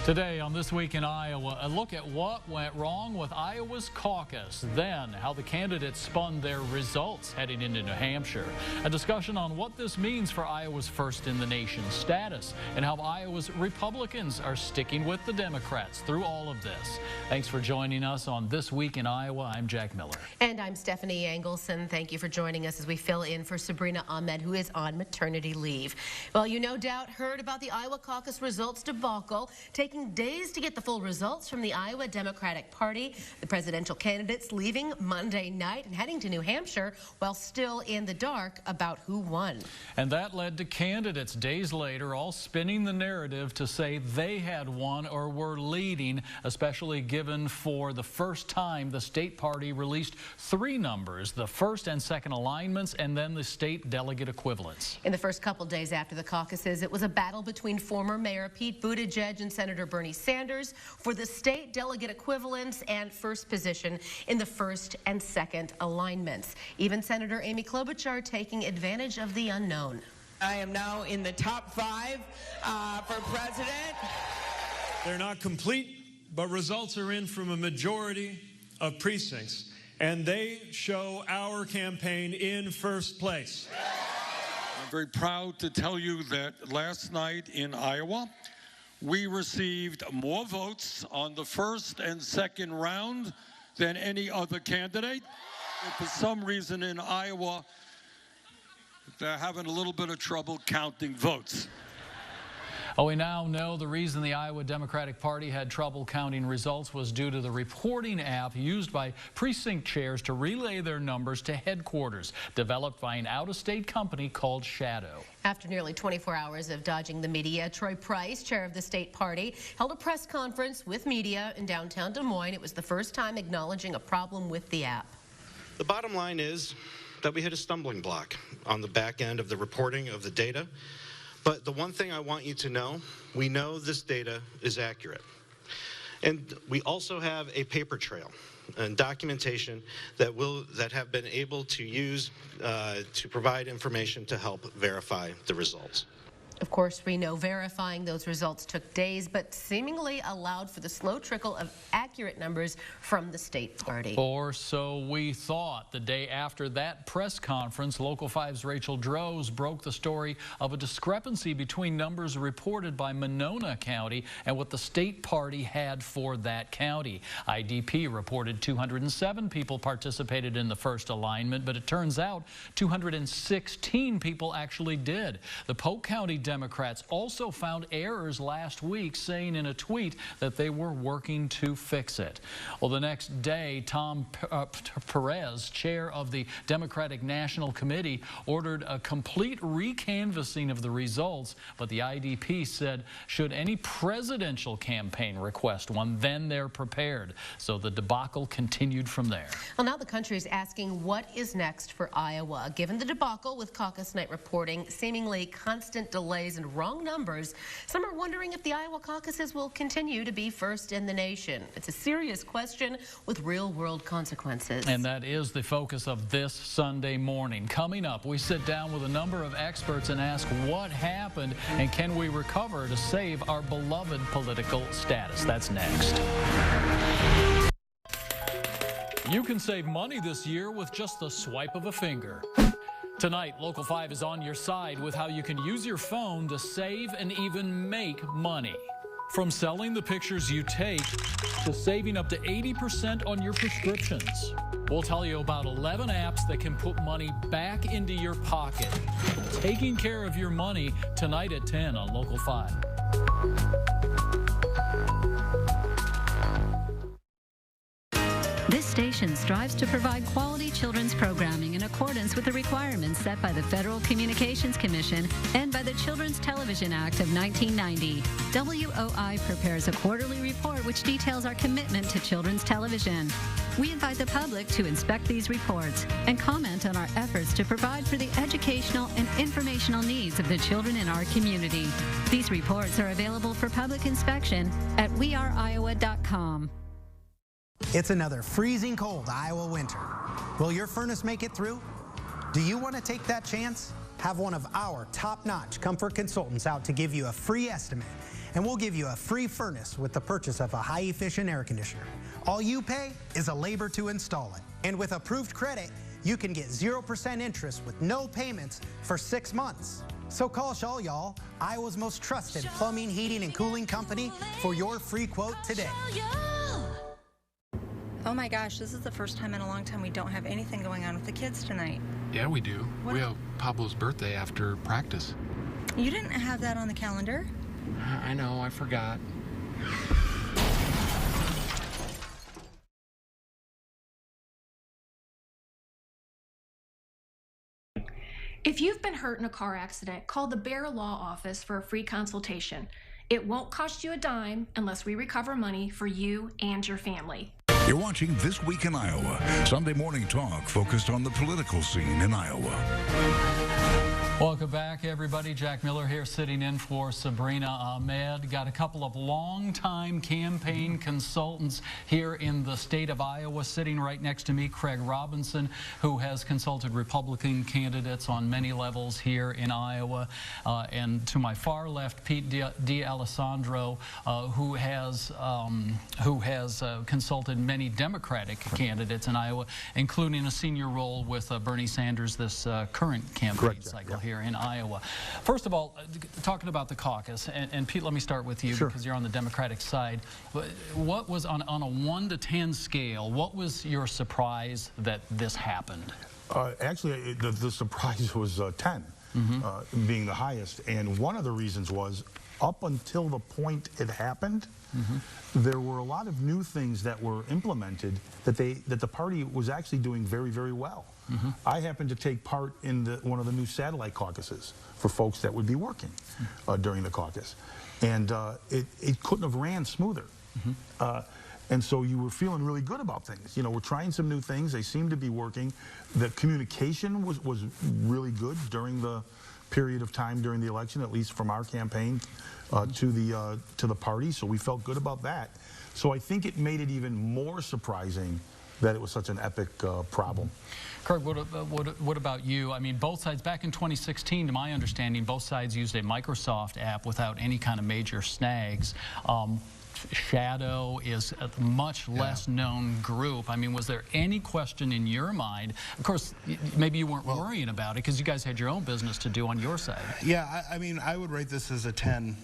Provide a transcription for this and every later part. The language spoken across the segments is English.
Today on This Week in Iowa, a look at what went wrong with Iowa's caucus, then how the candidates spun their results heading into New Hampshire, a discussion on what this means for Iowa's first-in-the-nation status, and how Iowa's Republicans are sticking with the Democrats through all of this. Thanks for joining us on This Week in Iowa. I'm Jack Miller. And I'm Stephanie Engelson. Thank you for joining us as we fill in for Sabrina Ahmed, who is on maternity leave. Well, you no doubt heard about the Iowa caucus results debacle, taking days to get the full results from the Iowa Democratic Party. The presidential candidates leaving Monday night and heading to New Hampshire while still in the dark about who won. And that led to candidates days later all spinning the narrative to say they had won or were leading, especially given for the first time the state party released three numbers, the first and second alignments and then the state delegate equivalents. In the first couple days after the caucuses, it was a battle between former Mayor Pete Buttigieg and Senator Bernie Sanders for the state delegate equivalents and first position in the first and second alignments. Even Senator Amy Klobuchar taking advantage of the unknown. I am now in the top 5 for president. They're not complete, but results are in from a majority of precincts, and they show our campaign in first place. I'm very proud to tell you that last night in Iowa, we received more votes on the first and second round than any other candidate. And for some reason in Iowa, they're having a little bit of trouble counting votes. Oh, we now know the reason the Iowa Democratic Party had trouble counting results was due to the reporting app used by precinct chairs to relay their numbers to headquarters, developed by an out-of-state company called Shadow. After nearly 24 hours of dodging the media, Troy Price, chair of the state party, held a press conference with media in downtown Des Moines. It was the first time acknowledging a problem with the app. The bottom line is that we hit a stumbling block on the back end of the reporting of the data. But the one thing I want you to know, we know this data is accurate. And we also have a paper trail and documentation that have been able to use to provide information to help verify the results. Of course, we know verifying those results took days, but seemingly allowed for the slow trickle of accurate numbers from the state party. Or so we thought. The day after that press conference, Local 5's Rachel Droz broke the story of a discrepancy between numbers reported by Monona County and what the state party had for that county. IDP reported 207 people participated in the first alignment, but it turns out 216 people actually did. The Polk County Democrats also found errors last week, saying in a tweet that they were working to fix it. Well, the next day, Tom Perez, chair of the Democratic National Committee, ordered a complete recanvassing of the results, but the IDP said should any presidential campaign request one, then they're prepared. So the debacle continued from there. Well, now the country is asking what is next for Iowa. Given the debacle with caucus night reporting, seemingly constant delays and wrong numbers, some are wondering if the Iowa caucuses will continue to be first in the nation. It's a serious question with real-world consequences. And that is the focus of this Sunday morning. Coming up, we sit down with a number of experts and ask what happened and can we recover to save our beloved political status. That's next. You can save money this year with just the swipe of a finger. Tonight, Local 5 is on your side with how you can use your phone to save and even make money. From selling the pictures you take to saving up to 80% on your prescriptions. We'll tell you about 11 apps that can put money back into your pocket. Taking care of your money tonight at 10 on Local 5. This station strives to provide quality children's programming in accordance with the requirements set by the Federal Communications Commission and by the Children's Television Act of 1990. WOI prepares a quarterly report which details our commitment to children's television. We invite the public to inspect these reports and comment on our efforts to provide for the educational and informational needs of the children in our community. These reports are available for public inspection at weareiowa.com. It's another freezing cold Iowa winter. Will your furnace make it through? Do you want to take that chance? Have one of our top-notch comfort consultants out to give you a free estimate and we'll give you a free furnace with the purchase of a high-efficient air conditioner. All you pay is a labor to install it. And with approved credit, you can get 0% interest with no payments for 6 months. So call Shaw Y'all, Iowa's most trusted plumbing, heating, and cooling company for your free quote today. Oh my gosh, this is the first time in a long time we don't have anything going on with the kids tonight. Yeah, we do. We have Pablo's birthday after practice. You didn't have that on the calendar? I know, I forgot. If you've been hurt in a car accident, call the Bear Law Office for a free consultation. It won't cost you a dime unless we recover money for you and your family. You're watching This Week in Iowa, Sunday morning talk focused on the political scene in Iowa. Welcome back, everybody. Jack Miller here, sitting in for Sabrina Ahmed. Got a couple of longtime campaign consultants here in the state of Iowa. Sitting right next to me, Craig Robinson, who has consulted Republican candidates on many levels here in Iowa. And to my far left, Pete D'Alessandro, who has consulted many Democratic candidates in Iowa, including a senior role with Bernie Sanders this current campaign cycle here in Iowa. First of all, talking about the caucus, and Pete, let me start with you because you're on the Democratic side. What was, on a 1 to 10 scale, what was your surprise that this happened? Actually, the surprise was 10, being the highest. And one of the reasons was, up until the point it happened, there were a lot of new things that were implemented that the party was actually doing very, very well. I happened to take part in one of the new satellite caucuses for folks that would be working during the caucus. And it couldn't have ran smoother. And so you were feeling really good about things. You know, we're trying some new things. They seem to be working. The communication was really good during the period of time during the election, at least from our campaign to the party. So we felt good about that. So I think it made it even more surprising that it was such an epic problem. Craig, what about you? I mean, both sides, back in 2016, to my understanding, both sides used a Microsoft app without any kind of major snags. Shadow is a much less known group. I mean, was there any question in your mind? Of course, maybe you weren't worrying about it because you guys had your own business to do on your side. Yeah, I mean, I would rate this as a 10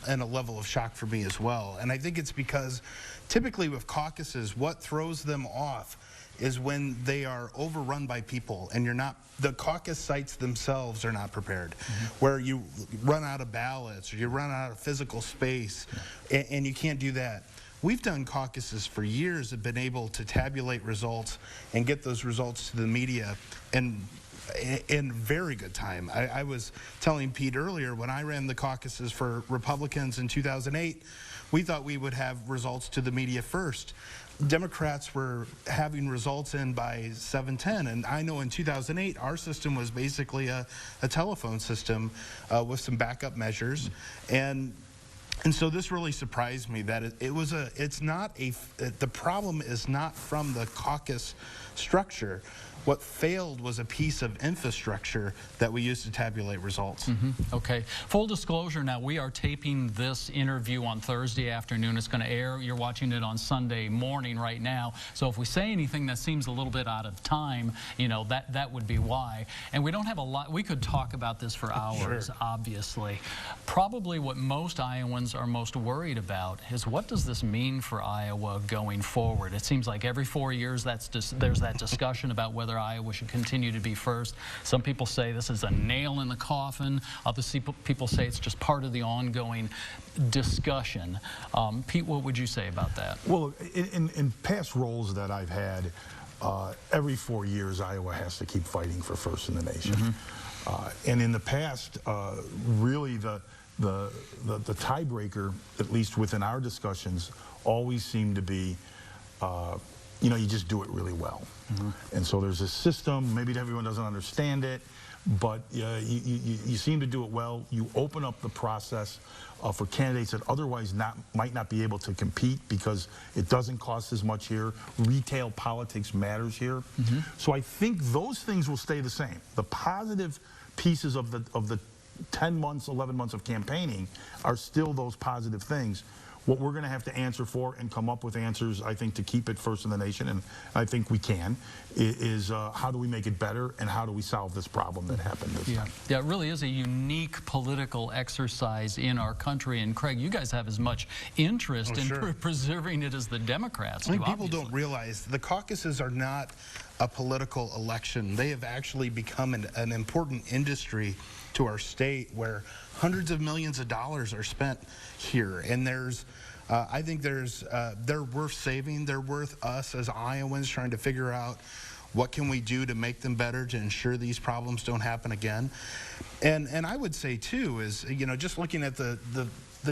and a level of shock for me as well. And I think it's because typically with caucuses, what throws them off is when they are overrun by people and the caucus sites themselves are not prepared, where you run out of ballots or you run out of physical space, and you can't do that. We've done caucuses for years, have been able to tabulate results and get those results to the media in very good time. I was telling Pete earlier, when I ran the caucuses for Republicans in 2008, we thought we would have results to the media first. Democrats were having results in by 7:10, and I know in 2008 our system was basically a telephone system with some backup measures, and so this really surprised me that the problem is not from the caucus structure. What failed was a piece of infrastructure that we used to tabulate results. Okay. Full disclosure now, we are taping this interview on Thursday afternoon. It's going to air. You're watching it on Sunday morning right now. So if we say anything that seems a little bit out of time, you know, that would be why. And we don't have a lot. We could talk about this for hours, obviously. Probably what most Iowans are most worried about is, what does this mean for Iowa going forward? It seems like every 4 years there's that discussion about whether Iowa should continue to be first. Some people say this is a nail in the coffin. Other people say it's just part of the ongoing discussion. Pete, what would you say about that? Well, in past roles that I've had, every 4 years Iowa has to keep fighting for first in the nation. And in the past, really the tiebreaker, at least within our discussions, always seemed to be you know, you just do it really well. And so there's a system, maybe everyone doesn't understand it, but you seem to do it well. You open up the process for candidates that otherwise might not be able to compete because it doesn't cost as much here. Retail politics matters here. So I think those things will stay the same. The positive pieces of the 10 months, 11 months of campaigning are still those positive things. What we're going to have to answer for and come up with answers, I think, to keep it first in the nation, and I think we can, is how do we make it better and how do we solve this problem that happened this time? Yeah, it really is a unique political exercise in our country. And Craig, you guys have as much interest in preserving it as the Democrats do. I think people don't realize the caucuses are not a political election. They have actually become an important industry to our state where hundreds of millions of dollars are spent here. And I think they're worth saving. They're worth us as Iowans trying to figure out what can we do to make them better, to ensure these problems don't happen again. And I would say too is, you know, just looking at the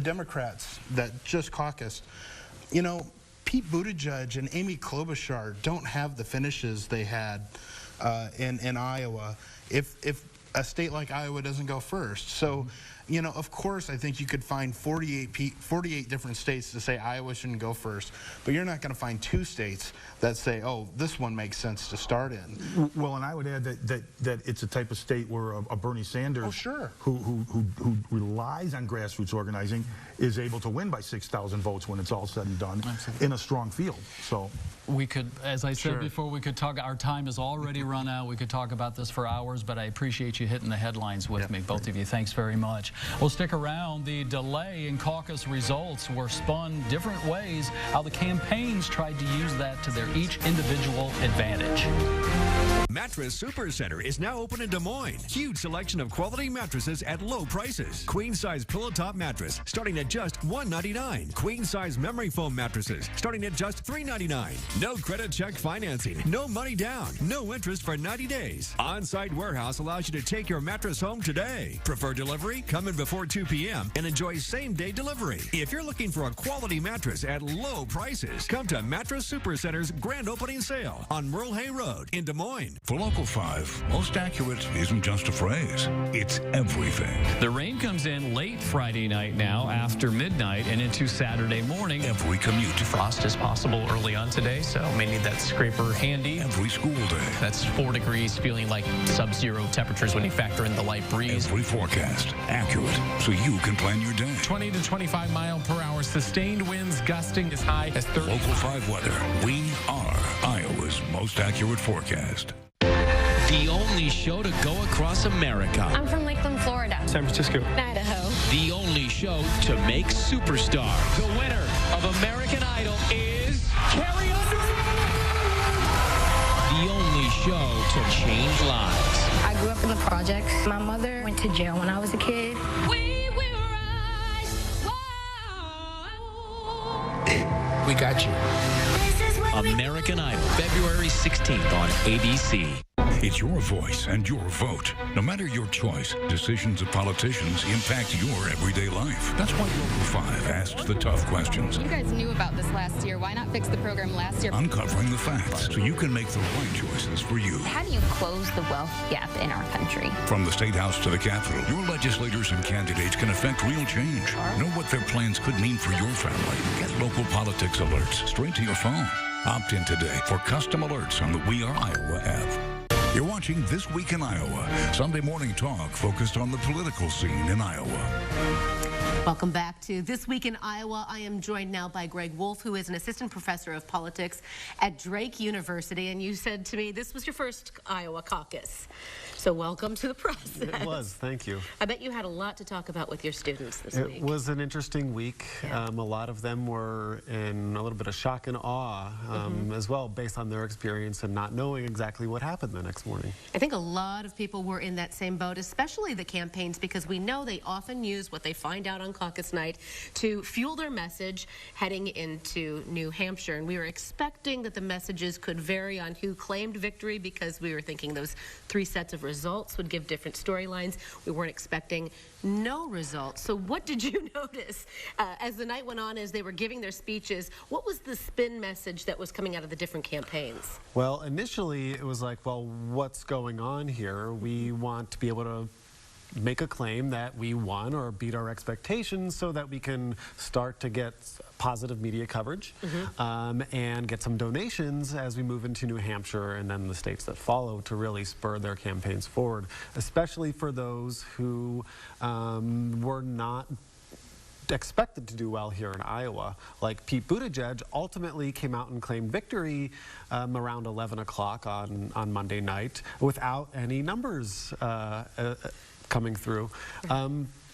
Democrats that just caucused, you know, Pete Buttigieg and Amy Klobuchar don't have the finishes they had in Iowa if a state like Iowa doesn't go first. So, you know, of course, I think you could find 48 different states to say Iowa shouldn't go first, but you're not going to find 2 states that say, oh, this one makes sense to start in. Well, and I would add that it's a type of state where a Bernie Sanders, who relies on grassroots organizing, is able to win by 6,000 votes when it's all said and done in a strong field. So we could, as I said before, we could talk. Our time has already run out. We could talk about this for hours, but I appreciate you hitting the headlines with me, both of you. Thanks very much. Well, stick around. The delay in caucus results were spun different ways, how the campaigns tried to use that to their each individual advantage. Mattress Supercenter is now open in Des Moines. Huge selection of quality mattresses at low prices. Queen size pillow top mattress starting at just $199. Queen size memory foam mattresses starting at just $399. No credit check financing. No money down. No interest for 90 days. On-site warehouse allows you to take your mattress home today. Prefer delivery? Come in before 2 p.m. and enjoy same-day delivery. If you're looking for a quality mattress at low prices, come to Mattress Supercenter's grand opening sale on Merle Hay Road in Des Moines. For Local 5, most accurate isn't just a phrase, it's everything. The rain comes in late Friday night now, after midnight, and into Saturday morning. Every commute. Frost is possible early on today, so may need that scraper handy. Every school day. That's 4 degrees, feeling like sub-zero temperatures when you factor in the light breeze. Every forecast, accurate, so you can plan your day. 20 to 25 mile per hour sustained winds gusting as high as 30. Local 5 weather. We are Iowa's most accurate forecast. The only show to go across America. I'm from Lakeland, Florida. San Francisco. Idaho. The only show to make superstars. The winner of American Idol is Carrie Underwood. The only show to change lives. I grew up in the projects. My mother went to jail when I was a kid. We got you. American Idol, February 16th on ABC. It's your voice and your vote. No matter your choice, decisions of politicians impact your everyday life. That's why Local 5 asks the tough questions. You guys knew about this last year. Why not fix the program last year? Uncovering the facts so you can make the right choices for you. How do you close the wealth gap in our country? From the State House to the Capitol, your legislators and candidates can affect real change. Know what their plans could mean for your family. Get local politics alerts straight to your phone. Opt in today for custom alerts on the We Are Iowa app. You're watching This Week in Iowa, Sunday morning talk focused on the political scene in Iowa. Welcome back to This Week in Iowa. I am joined now by Greg Wolf, who is an assistant professor of politics at Drake University. And you said to me this was your first Iowa caucus. So welcome to the process. It was, thank you. I bet you had a lot to talk about with your students this week. It was an interesting week. A lot of them were in a little bit of shock and awe as well, based on their experience and not knowing exactly what happened the next morning. I think a lot of people were in that same boat, especially the campaigns, because we know they often use what they find out on caucus night to fuel their message heading into New Hampshire. And we were expecting that the messages could vary on who claimed victory, because we were thinking those 3 sets of results would give different storylines. We weren't expecting no results. So what did you notice as the night went on, as they were giving their speeches? What was the spin message that was coming out of the different campaigns? Well, initially it was like, well, what's going on here? We want to be able to make a claim that we won or beat our expectations so that we can start to get positive media coverage and get some donations as we move into New Hampshire and then the states that follow to really spur their campaigns forward, especially for those who were not expected to do well here in Iowa. Like Pete Buttigieg ultimately came out and claimed victory around 11 o'clock on Monday night without any numbers coming through.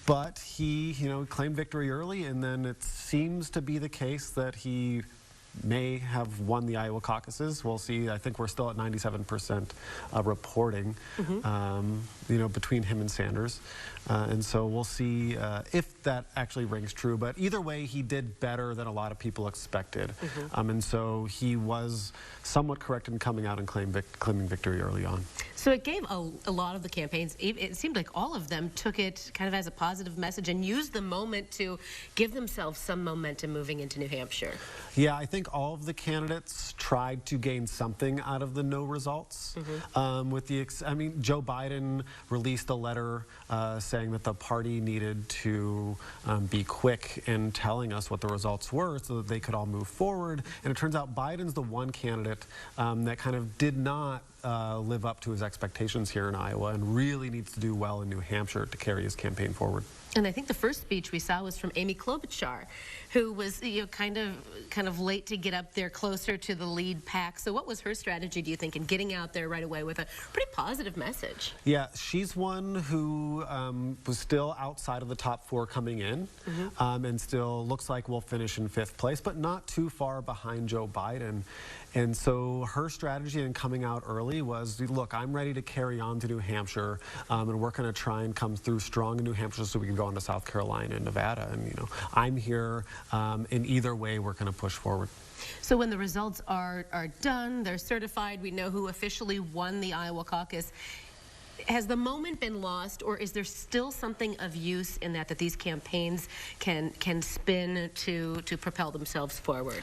But he, claimed victory early, and then it seems to be the case that he may have won the Iowa caucuses. We'll see. I think we're still at 97% reporting, between him and Sanders. And so we'll see if that actually rings true. But either way, he did better than a lot of people expected. And so he was somewhat correct in coming out and claiming victory early on. So it gave a lot of the campaigns, it seemed like all of them took it kind of as a positive message and used the moment to give themselves some momentum moving into New Hampshire. Yeah, I think all of the candidates tried to gain something out of the no results. Joe Biden released a letter saying that the party needed to be quick in telling us what the results were so that they could all move forward. And it turns out Biden's the one candidate that kind of did not live up to his expectations here in Iowa and really needs to do well in New Hampshire to carry his campaign forward. And I think the first speech we saw was from Amy Klobuchar, who was kind of late to get up there closer to the lead pack. So what was her strategy, do you think, in getting out there right away with a pretty positive message? Yeah, she's one who was still outside of the top 4 coming in and still looks like we'll finish in 5th place, but not too far behind Joe Biden. And so her strategy in coming out early was, look, I'm ready to carry on to New Hampshire, and we're going to try and come through strong in New Hampshire so we can go into South Carolina and Nevada. And, I'm here. In either way, we're going to push forward. So when the results are done, they're certified, we know who officially won the Iowa caucus. Has the moment been lost, or is there still something of use in that these campaigns can spin to propel themselves forward?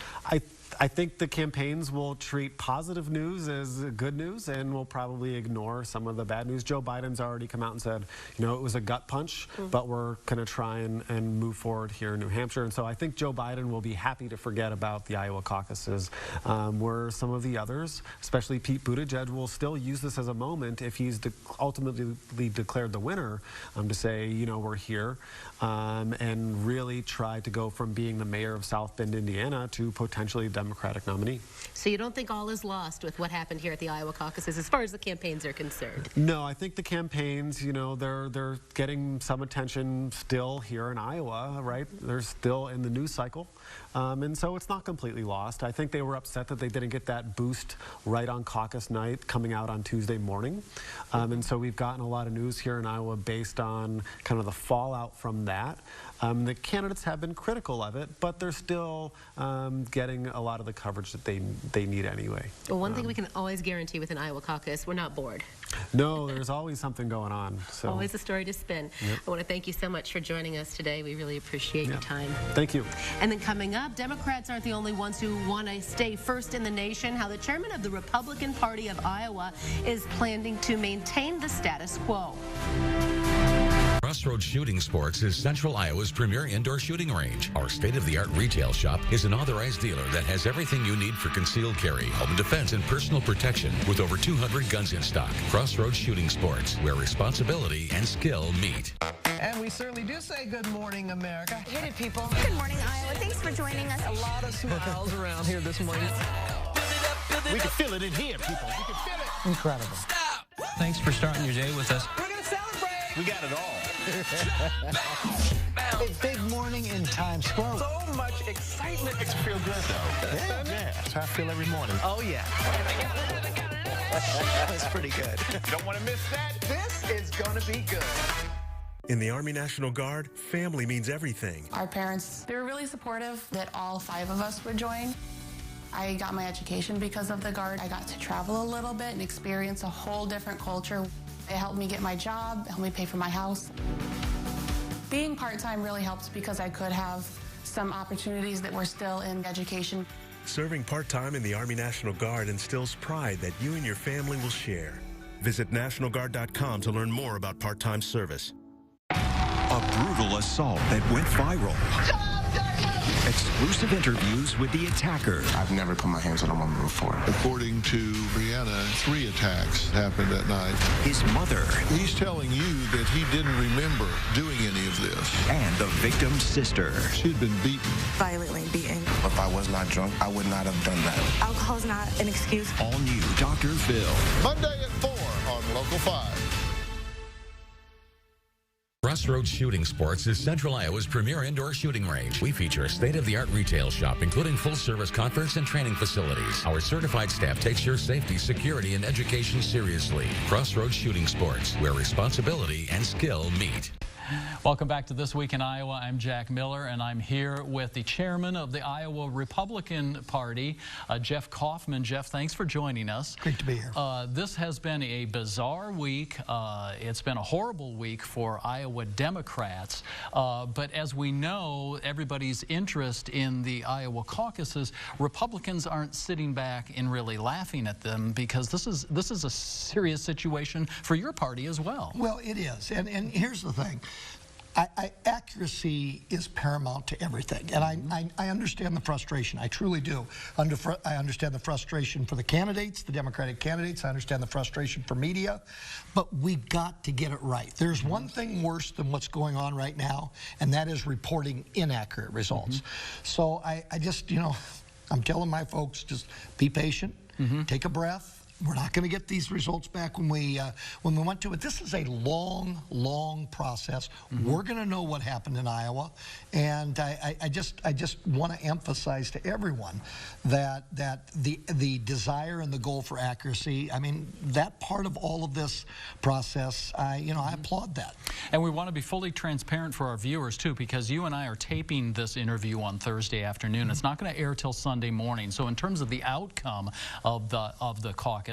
I think the campaigns will treat positive news as good news and will probably ignore some of the bad news. Joe Biden's already come out and said, it was a gut punch, but we're going to try and move forward here in New Hampshire. And so I think Joe Biden will be happy to forget about the Iowa caucuses, where some of the others, especially Pete Buttigieg, will still use this as a moment if he's ultimately declared the winner to say, we're here, and really try to go from being the mayor of South Bend, Indiana, to potentially Democratic nominee. So you don't think all is lost with what happened here at the Iowa caucuses as far as the campaigns are concerned? No, I think the campaigns, they're getting some attention still here in Iowa, right? They're still in the news cycle. And so it's not completely lost. I think they were upset that they didn't get that boost right on caucus night coming out on Tuesday morning. And so we've gotten a lot of news here in Iowa based on kind of the fallout from that. The candidates have been critical of it, but they're still getting a lot of the coverage that they need anyway. Well, one thing we can always guarantee with an Iowa caucus, we're not bored. No, there's always something going on. So. Always a story to spin. Yep. I want to thank you so much for joining us today. We really appreciate your time. Thank you. And then coming up, Democrats aren't the only ones who want to stay first in the nation. How the chairman of the Republican Party of Iowa is planning to maintain the status quo. Crossroads Shooting Sports is Central Iowa's premier indoor shooting range. Our state-of-the-art retail shop is an authorized dealer that has everything you need for concealed carry, home defense, and personal protection with over 200 guns in stock. Crossroads Shooting Sports, where responsibility and skill meet. And we certainly do say good morning, America. Hit it, people. Good morning, Iowa. Thanks for joining us. A lot of smiles around here this morning. We can feel it in here, people. We can feel it. Incredible. Stop. Thanks for starting your day with us. We're going to celebrate. We got it all. A big morning in Times Square. So much excitement. Makes you feel good, though. Yeah, that's how I feel every morning. Oh, yeah. That's pretty good. You don't want to miss that. This is going to be good. In the Army National Guard, family means everything. Our parents, they were really supportive that all 5 of us would join. I got my education because of the Guard. I got to travel a little bit and experience a whole different culture. It helped me get my job, it helped me pay for my house. Being part-time really helped because I could have some opportunities that were still in education. Serving part-time in the Army National Guard instills pride that you and your family will share. Visit NationalGuard.com to learn more about part-time service. A brutal assault that went viral. Exclusive interviews with the attacker. I've never put my hands on a woman before. According to Brianna, 3 attacks happened that night. His mother. He's telling you that he didn't remember doing any of this. And the victim's sister. She'd been beaten. Violently beaten. If I was not drunk, I would not have done that. Alcohol's not an excuse. All new Dr. Phil. Monday at 4 on Local 5. Crossroads Shooting Sports is Central Iowa's premier indoor shooting range. We feature a state-of-the-art retail shop, including full-service conference and training facilities. Our certified staff takes your safety, security, and education seriously. Crossroads Shooting Sports, where responsibility and skill meet. Welcome back to This Week in Iowa. I'm Jack Miller, and I'm here with the chairman of the Iowa Republican Party, Jeff Kaufman. Jeff, thanks for joining us. Great to be here. This has been a bizarre week. It's been a horrible week for Iowa Democrats. But as we know, everybody's interest in the Iowa caucuses, Republicans aren't sitting back and really laughing at them, because this is a serious situation for your party as well. Well, it is. And here's the thing. Accuracy is paramount to everything, and I understand the frustration. I truly do. I understand the frustration for the candidates, the Democratic candidates. I understand the frustration for media, but we've got to get it right. There's one thing worse than what's going on right now, and that is reporting inaccurate results. So I just, I'm telling my folks, just be patient, take a breath. We're not going to get these results back when we went to it. This is a long, long process. We're going to know what happened in Iowa, and I just want to emphasize to everyone that the desire and the goal for accuracy. I mean, that part of all of this process, I applaud that. And we want to be fully transparent for our viewers too, because you and I are taping this interview on Thursday afternoon. It's not going to air till Sunday morning. So in terms of the outcome of the caucus,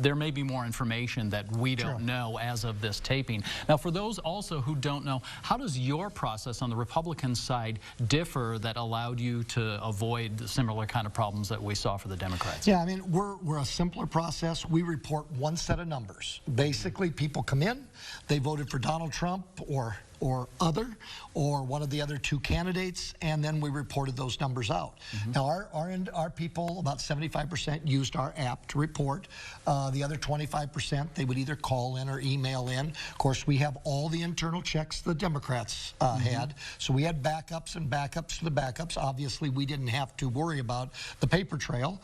there may be more information that we don't know as of this taping. Now, for those also who don't know, how does your process on the Republican side differ that allowed you to avoid the similar kind of problems that we saw for the Democrats? Yeah, I mean, we're a simpler process. We report one set of numbers. Basically, people come in, they voted for Donald Trump or one of the other 2 candidates, and then we reported those numbers out. Now, our people, about 75%, used our app to report. The other 25%, they would either call in or email in. Of course, we have all the internal checks the Democrats had, so we had backups and backups to the backups. Obviously, we didn't have to worry about the paper trail.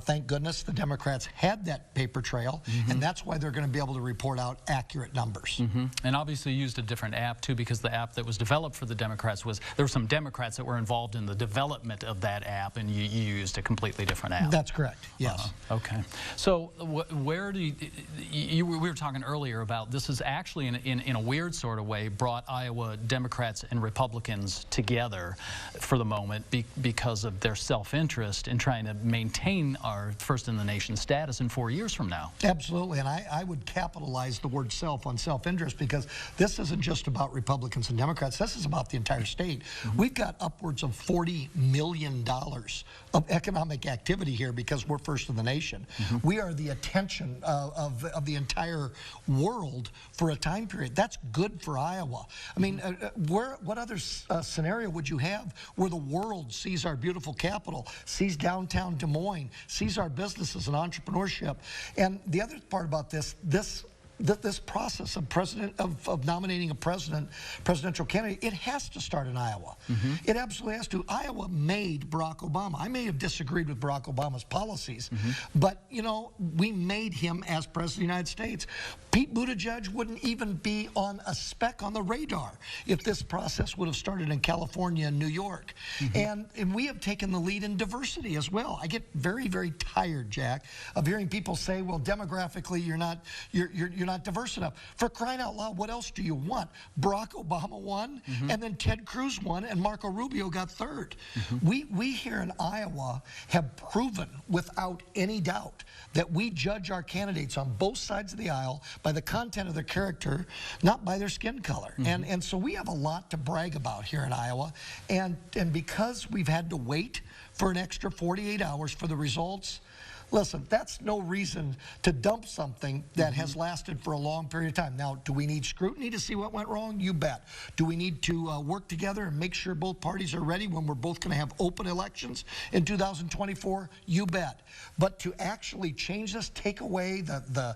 Thank goodness the Democrats had that paper trail, and that's why they're going to be able to report out accurate numbers. And obviously used a different app, too, because the app that was developed for the Democrats there were some Democrats that were involved in the development of that app, and you used a completely different app. That's correct, yes. Okay. So where do we were talking earlier about this is actually, in a weird sort of way, brought Iowa Democrats and Republicans together for the moment because of their self-interest in trying to maintain our first-in-the-nation status in 4 years from now. Absolutely, and I would capitalize the word self on self-interest, because this isn't just about Republicans and Democrats. This is about the entire state. We've got upwards of $40 million of economic activity here because we're first in the nation. We are the attention of the entire world for a time period. That's good for Iowa. I mean, what other scenario would you have where the world sees our beautiful capital, sees downtown Des Moines, sees our businesses and entrepreneurship? And the other part about this process of nominating a presidential candidate, it has to start in Iowa. It absolutely has to. Iowa made Barack Obama. I may have disagreed with Barack Obama's policies, but we made him as president of the United States. Pete Buttigieg wouldn't even be on a speck on the radar if this process would have started in California and New York. And we have taken the lead in diversity as well. I get very, very tired, Jack, of hearing people say, well, demographically you're not diverse enough. For crying out loud, what else do you want? Barack Obama won, and then Ted Cruz won, and Marco Rubio got 3rd. We here in Iowa have proven without any doubt that we judge our candidates on both sides of the aisle by the content of their character, not by their skin color. And so we have a lot to brag about here in Iowa. And because we've had to wait for an extra 48 hours for the results, Listen, that's no reason to dump something that has lasted for a long period of time. Now, do we need scrutiny to see what went wrong? You bet. Do we need to work together and make sure both parties are ready when we're both going to have open elections in 2024? You bet. But to actually change this, take away the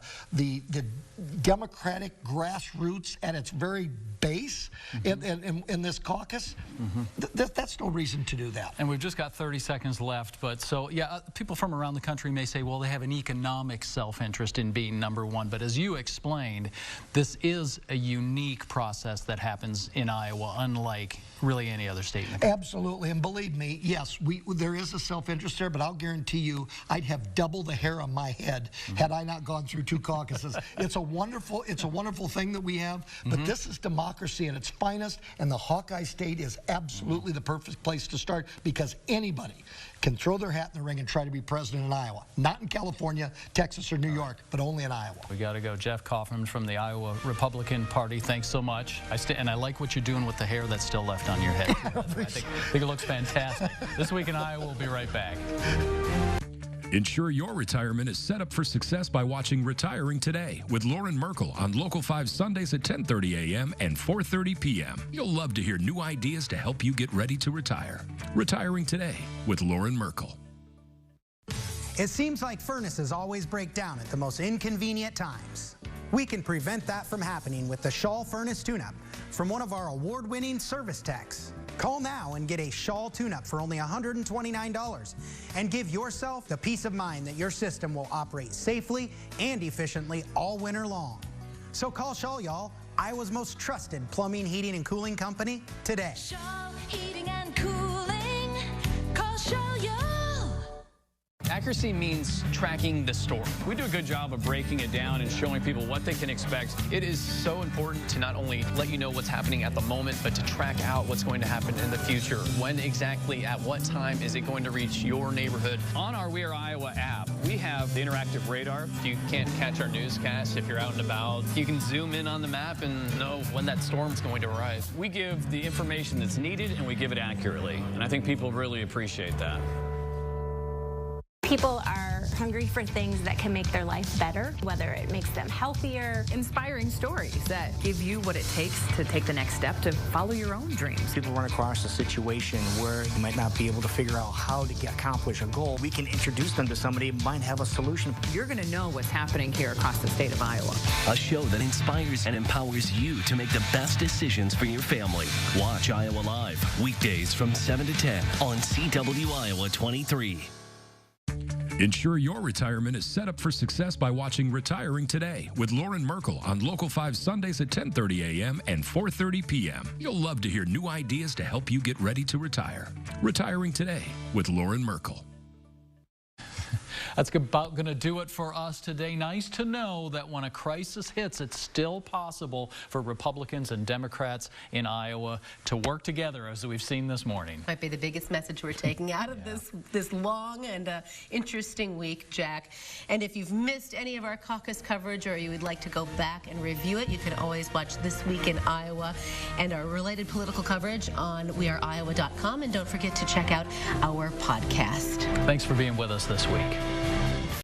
Democratic grassroots at its very base in this caucus, that's no reason to do that. And we've just got 30 seconds left, but so, yeah, people from around the country may say, well, they have an economic self-interest in being number one, but as you explained, this is a unique process that happens in Iowa, unlike really any other state in the country. Absolutely, and believe me, yes, there is a self-interest there, but I'll guarantee you I'd have double the hair on my head had I not gone through 2 caucuses. It's a wonderful thing that we have, but this is democracy at its finest, and the Hawkeye State is absolutely the perfect place to start, because anybody can throw their hat in the ring and try to be president in Iowa. Not in California, Texas, or New York, but only in Iowa. We got to go. Jeff Kaufman from the Iowa Republican Party, thanks so much. And I like what you're doing with the hair that's still left on your head. I think it looks fantastic. This Week in Iowa, we'll be right back. Ensure your retirement is set up for success by watching Retiring Today with Lauren Merkel on Local 5 Sundays at 10:30 a.m. and 4:30 p.m. You'll love to hear new ideas to help you get ready to retire. Retiring Today with Lauren Merkel. It seems like furnaces always break down at the most inconvenient times. We can prevent that from happening with the Shaw Furnace Tune-Up from one of our award-winning service techs. Call now and get a Shaw tune-up for only $129 and give yourself the peace of mind that your system will operate safely and efficiently all winter long. So call Shaw, y'all, Iowa's most trusted plumbing, heating, and cooling company today. Shaw Heating and Cooling. Call Shaw, y'all. Accuracy means tracking the story. We do a good job of breaking it down and showing people what they can expect. It is so important to not only let you know what's happening at the moment, but to track out what's going to happen in the future. When exactly, at what time is it going to reach your neighborhood? On our We Are Iowa app, we have the interactive radar. If you can't catch our newscast, if you're out and about, you can zoom in on the map and know when that storm's going to arrive. We give the information that's needed and we give it accurately. And I think people really appreciate that. People are hungry for things that can make their life better, whether it makes them healthier. Inspiring stories that give you what it takes to take the next step to follow your own dreams. People run across a situation where you might not be able to figure out how to accomplish a goal. We can introduce them to somebody who might have a solution. You're going to know what's happening here across the state of Iowa. A show that inspires and empowers you to make the best decisions for your family. Watch Iowa Live, weekdays from 7 to 10 on CW Iowa 23. Ensure your retirement is set up for success by watching Retiring Today with Lauren Merkel on Local 5 Sundays at 10:30 a.m. and 4:30 p.m. You'll love to hear new ideas to help you get ready to retire. Retiring Today with Lauren Merkel. That's about going to do it for us today. Nice to know that when a crisis hits, it's still possible for Republicans and Democrats in Iowa to work together, as we've seen this morning. Might be the biggest message we're taking out of this long and interesting week, Jack. And if you've missed any of our caucus coverage or you would like to go back and review it, you can always watch This Week in Iowa and our related political coverage on weareiowa.com. And don't forget to check out our podcast. Thanks for being with us this week.